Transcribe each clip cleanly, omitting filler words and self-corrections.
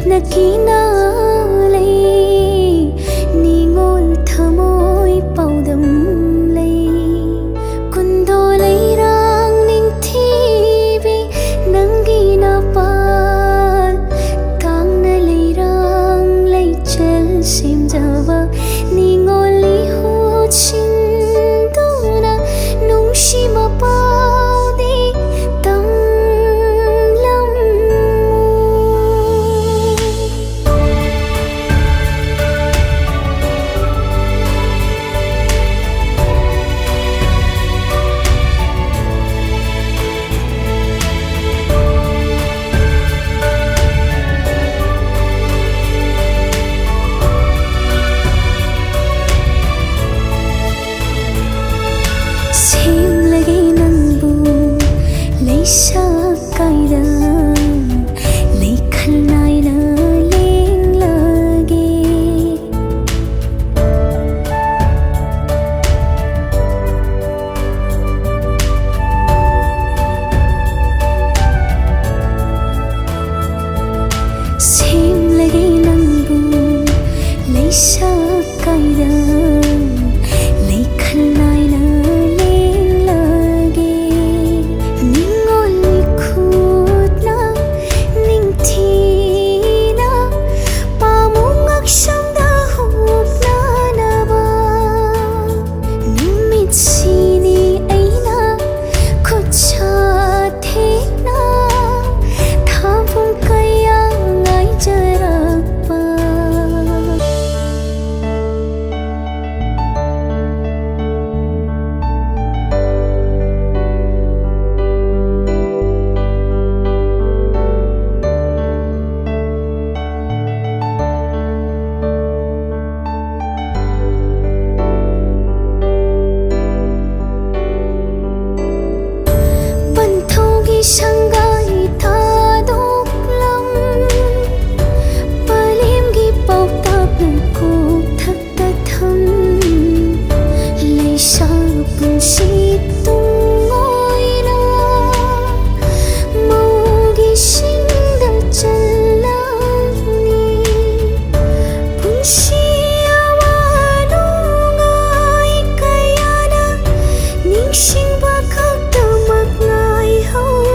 na kinalay ningol thamoy paudam lay kundo lairang ning thibi nangi na pal kang na lairang lay chel sim jawa ningol li hu chin duna nung shi ma paudi tam lam sim lagi nangbu lay sa kaida lay khalnai na ling lagi sim lagi nangbu lay sa kaida lay khalnai na Shanghai ta đốc lâm Palim gi bọc tạp nâng cuộc thật ta thâm Lấy sa bùn si tung ngôi na Màu gi sinh đa chân lang ni Bùn si awa nung ai kaya na Ning sinh ba khắc ta mặc ngài hâu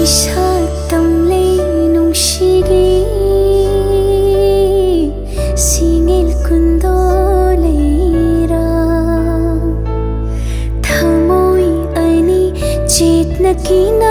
sa tâm lay nung shigi singil kundo layra thamoy ani chit na kina